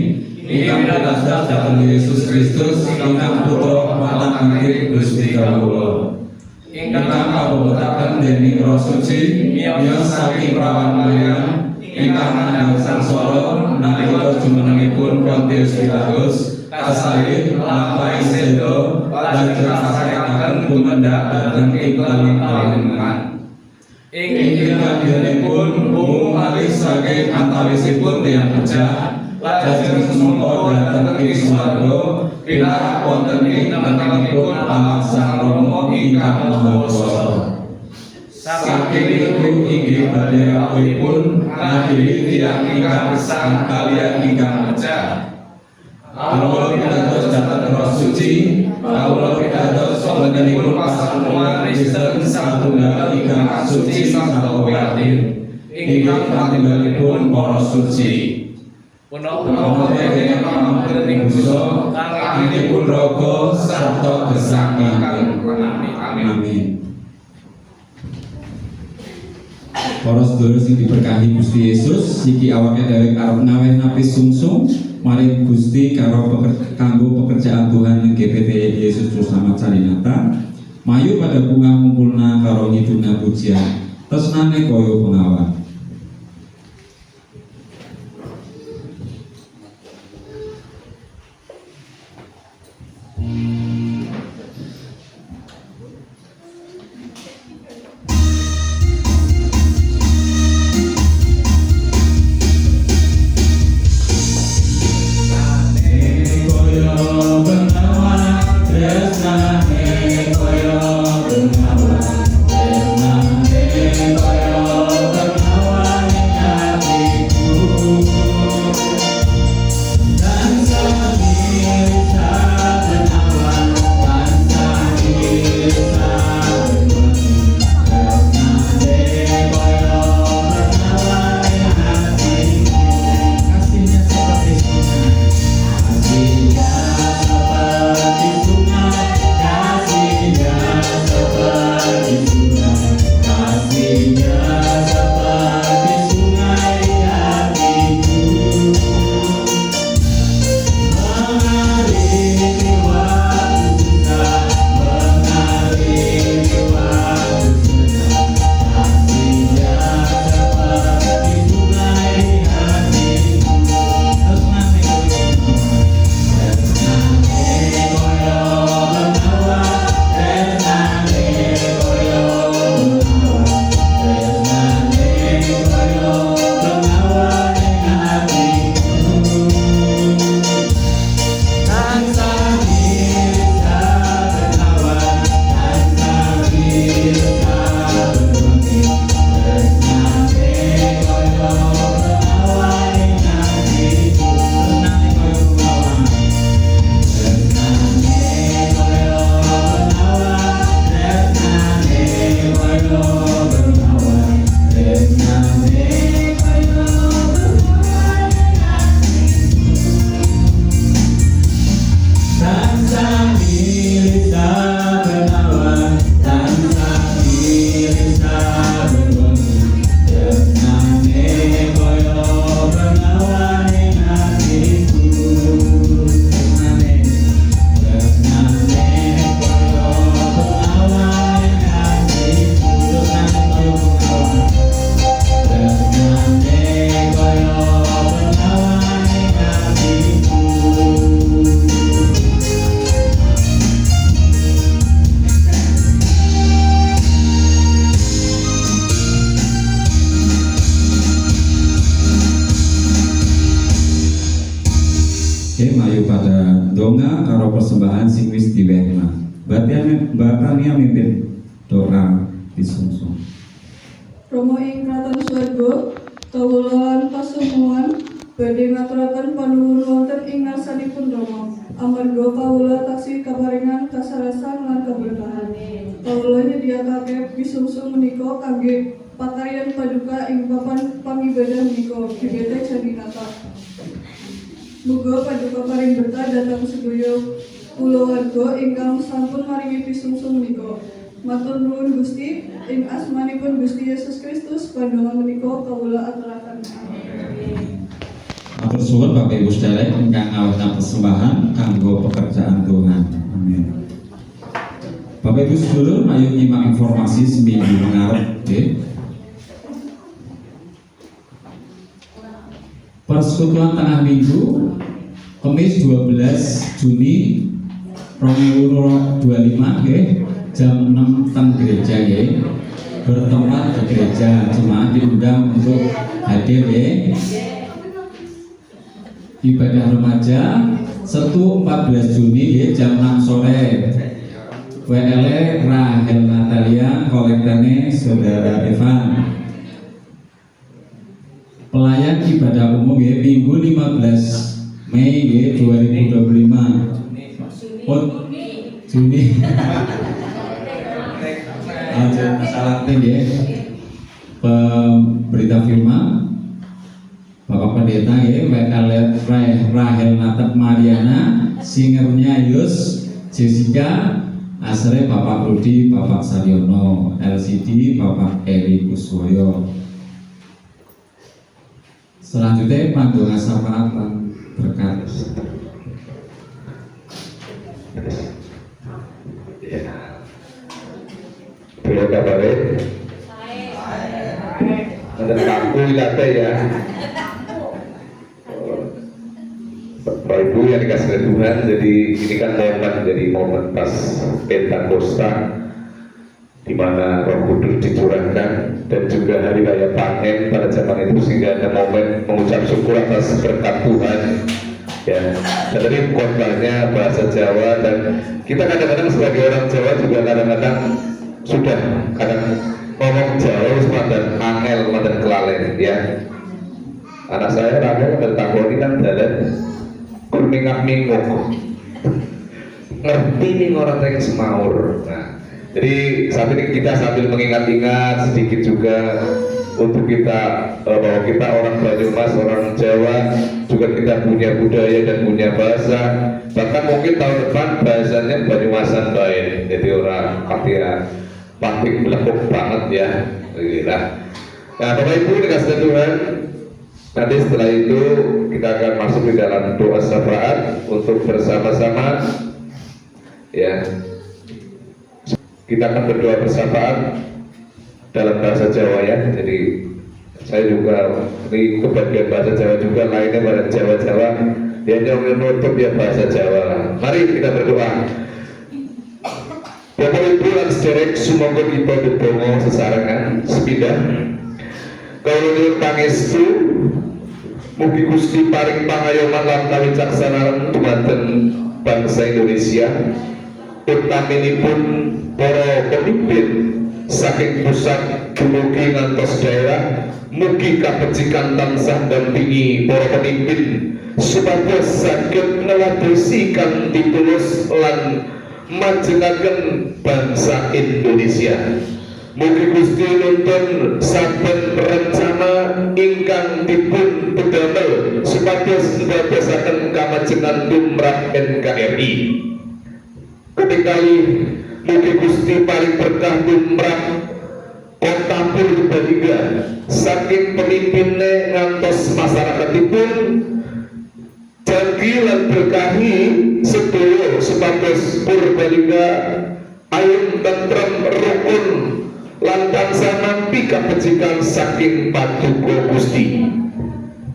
ingkang pitados dhateng Yesus Kristus ingkang putra patang inggih Gusti kawula. Ingkang kabobotake dening Roh Suci miyos saking prawan Maryam ingkang nandhang sangsara nalika jumenengipun Pontius Pilatus kasalib lampahi seda lajeng kasarekaken tumendak dhateng ing panjenengan. Ing kadyanipun umum malih saking antawisipun tiyang pejah lajeng sumangga dhateng ing swarga pinarak wonten ing tengahipun Allah Sang Rama ingkang Maha Kuwasa. Saking iku inggih badhe rawuhipun ngadili tiyang ingkang gesang kaliyan ingkang pecah. Kawula pitados dhateng Roh Suci, kawula pitados wontenipun pasamuan Kristen satunggal ingkang suci saha wiyatin, inggih paninggalipun para suci. Punapa dene pamangken ing dosa, anggenipun raga sarta gesang ingkang amin. Para sedherek sing diberkahi Gusti Yesus, iki awake dhewe arep ngawen napis sungsung mari Gusti kanggo pekerjaan Tuhan GPT Yesus Selamat Sarinata. Mayu pada bunga ngumpulna karo ngiduna pujian tresnane kaya pengawan. Koyo bengawan, pada donga karo persembahan sing wis diwehna. Mbak Tania mimpin doa disungsung. Romo ing kraton swarga, kawula lan pasemuan badhe ngaturaken panuwun wonten ing ngarsanipun Rama. Amarga kawula taksih kaparingan kasarasan lan keberkahan. Kawula nyediakake pisungsung menika kangge pakaryan paduka ing papan pangibadah menika GBT Janinata. Muga paduka paring berkah dhateng sedaya kulawarga ingkang sampun maringi pisungsung menika. Matur nuwun Gusti, ing asmanipun Gusti Yesus Kristus pandonga menika kawula aturaken. Matur suwun Bapak Ibu sedherek ingkang ngawehna persembahan kanggo pekerjaan Tuhan. Amin. Bapak Ibu sedulur, ayo nyimak informasi seminggu ngarep nggih. Persekutuan tengah minggu Kamis 12 Juni 2025 nggih, jam 6 teng gereja nggih. Bertempat di gereja, jemaat diundang untuk hadir nggih. Ibadah remaja Setu 14 Juni nggih, jam 6 sore. WL Rahel Natalia, kolektane Saudara Evan. Pelayan ibadah umum ya, Minggu 15 Mei ya, 2025. Oh, Juni. Aja masalah ya. Berita firman Bapak Pendeta ya, Rahel Natat Mariana, singernya Yus, Jessica, Asre Bapak Rudi, Bapak Saryono, LCD Bapak Eri Kuswoyo. Selanjutnya pandonga syafaat lan berkat. Boleh kabarin? Ada kaku ilate ya. Bapak Ibu yang dikasih Tuhan, jadi ini kan momen pas Pentakosta, di mana Roh Kudus dicurahkan, dan juga hari raya panen pada zaman itu, sehingga ada momen mengucap syukur atas berkat Tuhan. Ya, dan tadi khotbahnya bahasa Jawa, dan kita kadang-kadang sebagai orang Jawa juga kadang-kadang sudah ngomong Jawa dan angel dan kelalen ya. Anak saya Rahel dan Takoni kan jalan mingak-minguk, ngerti nih orang yang semaur. Nah, jadi saat ini kita sambil mengingat-ingat sedikit juga untuk kita bahwa kita orang Banyumas, orang Jawa, juga kita punya budaya dan punya bahasa. Bahkan mungkin tahun depan bahasanya Banyumasan baik, jadi orang patik melekuk banget ya. Nah, Bapak Ibu dikasih Tuhan. Nanti setelah itu kita akan masuk di dalam doa syafaat untuk bersama-sama ya. Kita akan berdoa bersyafaat dalam bahasa Jawa ya. Jadi saya juga ini kebagian bahasa Jawa juga, lainnya pada Jawa-Jawa. Dia hanya menutup ya bahasa Jawa. Mari kita berdoa. Bapak Ibu lan sederek sumangga kita ndedonga sesarengan sepindah. Kawula nyuwun pangestu mugi Gusti paring pangayoman lan kawicaksanan dumateng bangsa Indonesia, utaminipun para pemimpin saking pusat dumugi ngantos daerah. Mugi kapecikan tansah dampingi para pemimpin supados saged ngladosi kanthi tulus lan majengaken bangsa Indonesia. Mugi Gusti nuntun saben rencana ingkang dipun bedamel supados ndadosaken kamajengan tumrap NKRI. Ketikali mugi Gusti paring berkah tumrap Kota Purbalingga saking pemimpinne ngantos masyarakatipun, janji lan berkahi sedaya supados Purbalingga ayem tentrem rukun lan tansah nampi kapecikan saking Paduka Gusti.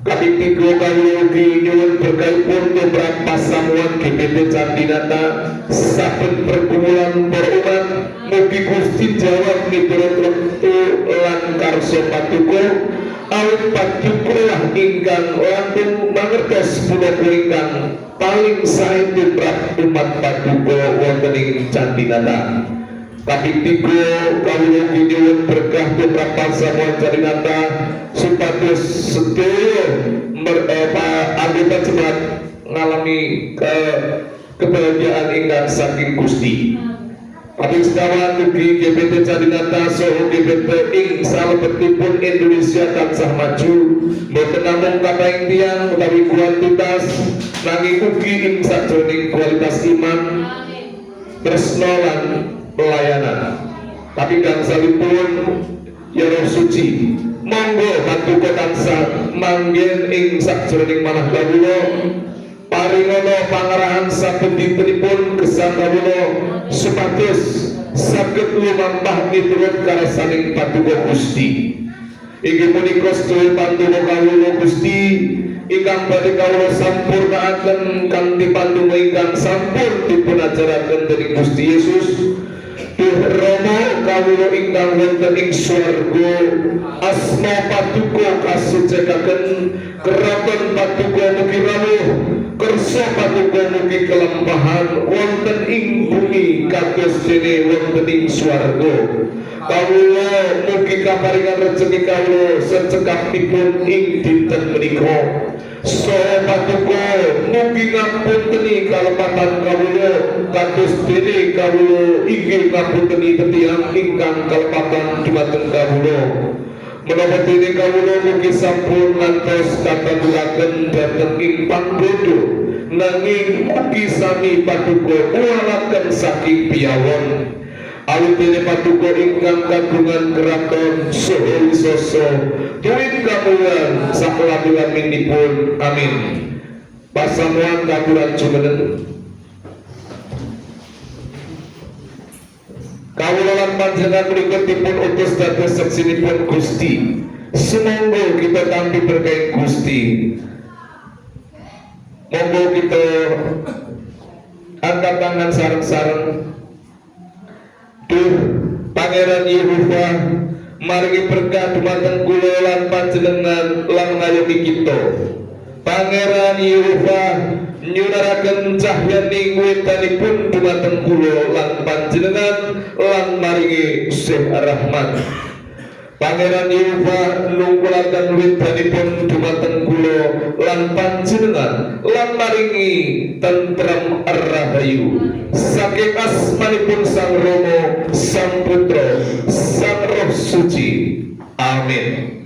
Kami tiga kawula ugi nyuwun berkahipun tumrap pasamuan GBT Janinata saben pergumulan para umat. Mugi Gusti jawab miturut wektu lan karsa Paduka. awit padukulah ingkang langkung mangertos punapa ingkang paling sae tumrap umat paduka wonten ing Candi Nata. Kaping 3 kawula nyuwun berkah tumrap pasamuan Candi Nata supados sedaya anggota jemaat ngalami kebahagiaan ingkang saking Gusti. Kaping sekawan ugi GBT Candi Nata saha GBT ing salebetipun Indonesia tansah maju boten namung kataing tiyang utawi kuantitas nanging ugi ing sajroning kualitas iman tresna lan pelayanan. Tapi gangsalipun ya roh suci monggo paduka tansah manggen ing sajroning manah kawula paringana pangarahan saben dintenipun gesang kawula supados saged lumampah miturut karasaning paduka Gusti. Inggih punika sedaya pantunga kawula Gusti ingkang badhe kawula sampurnaaken kanthi pantunga ingkang sampun dipun ajaraken dening Gusti Yesus. Duh Rama kawula ingkang wonten ing swarga, asma paduka kasucikaken, keraton paduka mugi rawuh, kersa paduka mugi kelampahan wonten ing bumi kados dene wonten ing swarga. Kawula mugi kaparingan rejeki kawula secekapipun ing dinten menika. Saha paduka mugi ngapunteni kalepatan kawula kados dene kawula inggih ngapunteni tetiang ingkang kalepatan dumateng kawula. Menapa dene kawula mugi sampun ngantos katanduraken dhateng ing pangbodo nanging mugi sami paduka uwalaken saking piyawon. Awit dene paduka ingkang kagungan keraton saha wisoso tuwin kamulian sakelamilanipun. Amin. Pasamuan kaburan jumeneng kawula lan panjenengan menika dipun utus dados seksinipun Gusti. Sumangga kita tampi berkah Gusti. Monggo kita angkat tangan sareng-sareng. Duh Pangeran Yehova maringi berkah dumateng kula lan panjenengan lan ngayomi kita. Pangeran Yehova nyunaraken cahyaning wetanipun dumateng kula lan panjenengan lan maringi sih rahmat. Pangeran Yehova nunggulaken wetanipun dumateng kula lan panjenengan lan maringi tentrem rahayu. Saking asmanipun Sang Rama, Sang Putra, Sang Roh Suci. Amin.